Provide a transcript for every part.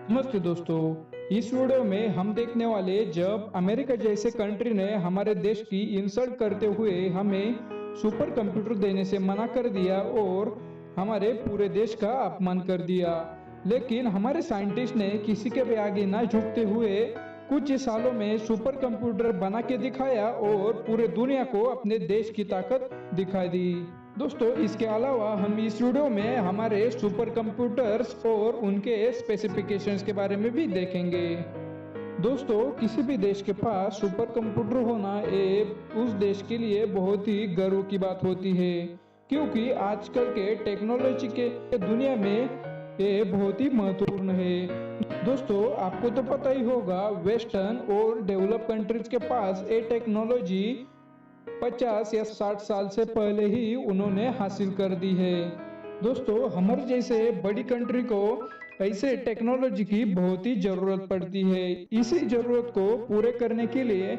नमस्ते दोस्तों। इस वीडियो में हम देखने वाले जब अमेरिका जैसे कंट्री ने हमारे देश की इंसल्ट करते हुए हमें सुपर कंप्यूटर देने से मना कर दिया और हमारे पूरे देश का अपमान कर दिया, लेकिन हमारे साइंटिस्ट ने किसी के भी आगे ना झुकते हुए कुछ ही सालों में सुपर कंप्यूटर बना के दिखाया और पूरे दुनिया को अपने देश की ताकत दिखा दी। दोस्तों, इसके अलावा हम इस वीडियो में हमारे सुपर कंप्यूटर्स और उनके स्पेसिफिकेशंस के बारे में भी देखेंगे। दोस्तों, किसी भी देश के पास सुपर कंप्यूटर होना उस देश के लिए बहुत ही गर्व की बात होती है, क्योंकि आजकल के टेक्नोलॉजी के दुनिया में ये बहुत ही महत्वपूर्ण है। दोस्तों, आपको तो पता ही होगा, वेस्टर्न और डेवलप कंट्रीज के पास ये टेक्नोलॉजी 50 या 60 साल से पहले ही उन्होंने हासिल कर दी है। दोस्तों, हमारे जैसे बड़ी कंट्री को ऐसे टेक्नोलॉजी की बहुत ही जरूरत पड़ती है। इसी जरूरत को पूरे करने के लिए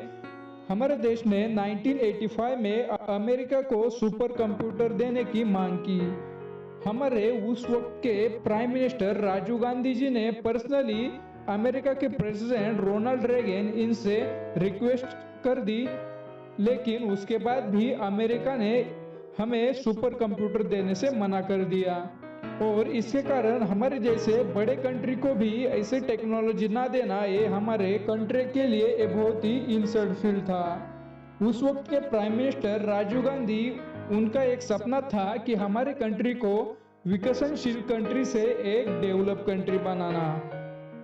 हमारे देश ने 1985 में अमेरिका को सुपर कंप्यूटर देने की मांग की। हमारे उस वक्त के प्राइम मिनिस्टर राजीव गांधी जी ने पर्सनली अमेरिका के प्रेसिडेंट रोनाल्ड रेगन इनसे रिक्वेस्ट कर दी, लेकिन उसके बाद भी अमेरिका ने हमें सुपर कंप्यूटर देने से मना कर दिया और इसके कारण हमारे जैसे बड़े कंट्री को भी ऐसे टेक्नोलॉजी ना देना ये हमारे कंट्री के लिए एक बहुत ही इंसल्ट फील था। उस वक्त के प्राइम मिनिस्टर राजीव गांधी, उनका एक सपना था कि हमारे कंट्री को विकसनशील कंट्री से एक डेवलप कंट्री बनाना।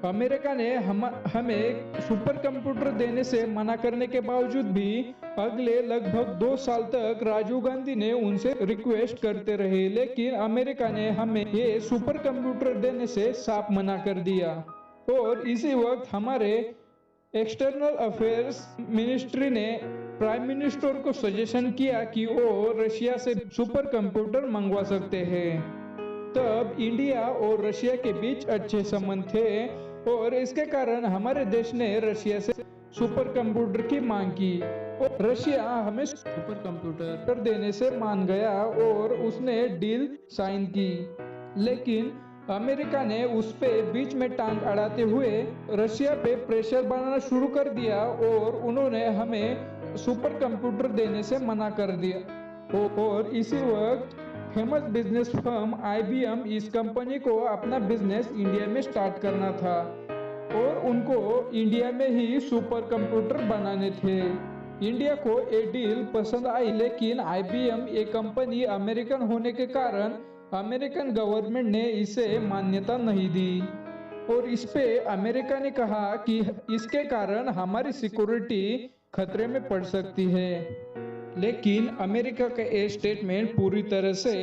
अमेरिका ने हमें सुपर कंप्यूटर देने से मना करने के बावजूद भी अगले लगभग 2 साल तक राजीव गांधी ने उनसे रिक्वेस्ट करते रहे, लेकिन अमेरिका ने हमें ये सुपर कंप्यूटर देने से साफ मना कर दिया। और इसी वक्त हमारे एक्सटर्नल अफेयर्स मिनिस्ट्री ने प्राइम मिनिस्टर को सजेशन किया कि वो रशिया से सुपर कंप्यूटर मंगवा सकते हैं। तब इंडिया और रशिया के बीच अच्छे संबंध थे और इसके कारण हमारे देश ने रशिया से सुपर कंप्यूटर की मांग की और रशिया हमें सुपर कंप्यूटर देने से मान गया और उसने डील साइन की। लेकिन अमेरिका ने उस पे बीच में टांग अड़ाते हुए रशिया पे प्रेशर बनाना शुरू कर दिया और उन्होंने हमें सुपर कंप्यूटर देने से मना कर दिया। और इसी वक्त फेमस बिजनेस फर्म IBM, इस कंपनी को अपना बिजनेस इंडिया में स्टार्ट करना था और उनको इंडिया में ही सुपर कंप्यूटर बनाने थे। इंडिया को ये डील पसंद आई, लेकिन IBM ये कंपनी अमेरिकन होने के कारण अमेरिकन गवर्नमेंट ने इसे मान्यता नहीं दी और इस पे अमेरिका ने कहा कि इसके कारण हमारी सिक्योरिटी खतरे में पड़ सकती है। लेकिन अमेरिका का ये स्टेटमेंट पूरी तरह से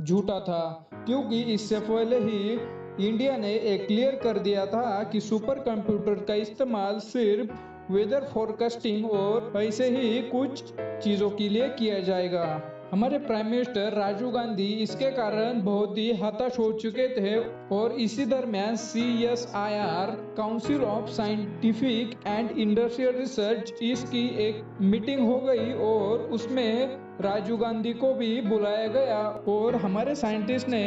झूठा था, क्योंकि इससे पहले ही इंडिया ने एक क्लियर कर दिया था कि सुपर कंप्यूटर का इस्तेमाल सिर्फ वेदर फोरकास्टिंग और ऐसे ही कुछ चीजों के लिए किया जाएगा। हमारे प्राइम मिनिस्टर राजीव गांधी इसके कारण बहुत ही हताश हो चुके थे और इसी दरमियान CSIR, council of scientific and industrial research, इसकी एक मीटिंग हो गई और उसमें राजीव गांधी को भी बुलाया गया और हमारे साइंटिस्ट ने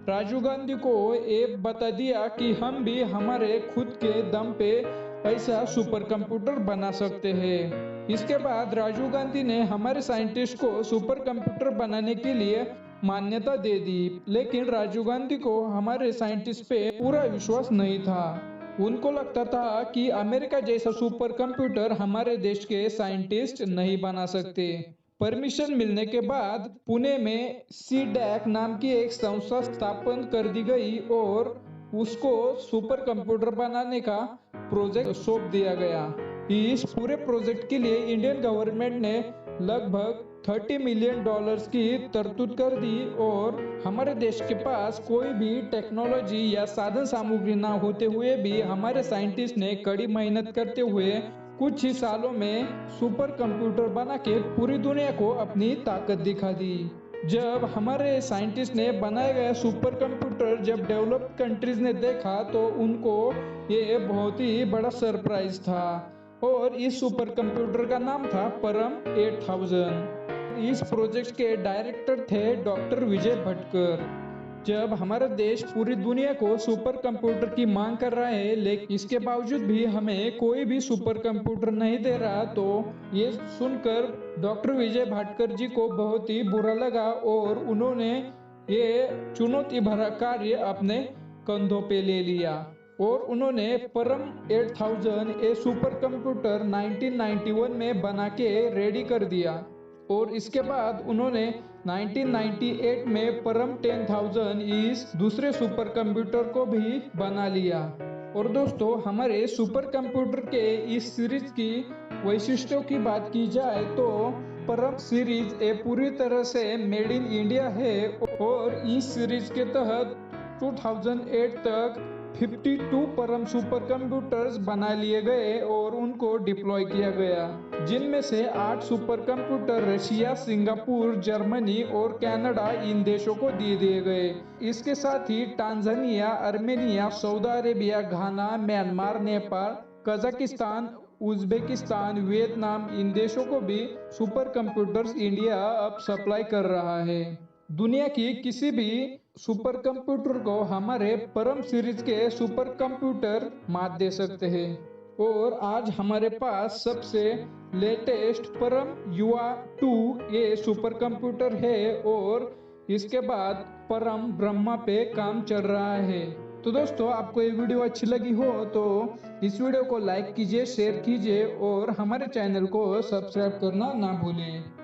राजीव गांधी को ये बता दिया कि हम भी हमारे खुद के दम पे ऐसा सुपर कंप्यूटर बना सकते हैं। इसके बाद राजीव गांधी ने हमारे साइंटिस्ट को सुपर कंप्यूटर बनाने के लिए मान्यता दे दी, लेकिन राजीव गांधी को हमारे साइंटिस्ट पे पूरा विश्वास नहीं था। उनको लगता था कि अमेरिका जैसा सुपर कंप्यूटर हमारे देश के साइंटिस्ट नहीं बना सकते। परमिशन मिलने के बाद पुणे में CDAC नाम की एक संस्था स्थापन कर दी गई और उसको सुपर कंप्यूटर बनाने का प्रोजेक्ट सौंप दिया गया। इस पूरे प्रोजेक्ट के लिए इंडियन गवर्नमेंट ने लगभग $30 मिलियन की तरतूद कर दी और हमारे देश के पास कोई भी टेक्नोलॉजी या साधन सामग्री ना होते हुए भी हमारे साइंटिस्ट ने कड़ी मेहनत करते हुए कुछ ही सालों में सुपर कंप्यूटर बना के पूरी दुनिया को अपनी ताकत दिखा दी। जब हमारे साइंटिस्ट ने बनाया गया सुपर कंप्यूटर जब डेवलप्ड कंट्रीज ने देखा तो उनको ये बहुत ही बड़ा सरप्राइज था और इस सुपर कंप्यूटर का नाम था परम 8000। इस प्रोजेक्ट के डायरेक्टर थे डॉक्टर विजय भटकर। जब हमारा देश पूरी दुनिया को सुपर कंप्यूटर की मांग कर रहा है, लेकिन इसके बावजूद भी हमें कोई भी सुपर कंप्यूटर नहीं दे रहा, तो ये सुनकर डॉक्टर विजय भाटकर जी को बहुत ही बुरा लगा और उन्होंने ये चुनौती भरा कार्य अपने कंधों पे ले लिया और उन्होंने परम 8000 ए सुपर कंप्यूटर 1991 में बना के रेडी कर दिया और इसके बाद उन्होंने 1998 में परम 10000 इस दूसरे सुपर कंप्यूटर को भी बना लिया। और दोस्तों, हमारे सुपर कंप्यूटर के इस सीरीज की वैशिष्ट्यों की बात की जाए तो परम सीरीज ये पूरी तरह से मेड इन इंडिया है और इस सीरीज के तहत 2008 तक 52 परम सुपर कंप्यूटर्स बना लिए गए और उनको डिप्लॉय किया गया, जिनमें से 8 supercomputer Russia, Singapore, Germany और कनाडा इन देशों को दे दिए गए। इसके साथ ही Tanzania, Armenia, Saudi Arabia, Ghana, Myanmar, Nepal, Kazakhstan, Uzbekistan, Vietnam इन देशों को भी सुपर कंप्यूटर्स इंडिया अब सप्लाई कर रहा है। दुनिया की किसी भी सुपर कंप्यूटर को हमारे परम सीरीज के सुपर कंप्यूटर मात दे सकते हैं और आज हमारे पास सबसे लेटेस्ट परम युवा 2 ये सुपर कंप्यूटर है और इसके बाद परम ब्रह्मा पे काम चल रहा है। तो दोस्तों, आपको ये वीडियो अच्छी लगी हो तो इस वीडियो को लाइक कीजिए, शेयर कीजिए और हमारे चैनल को सब्सक्राइब करना ना भूलें।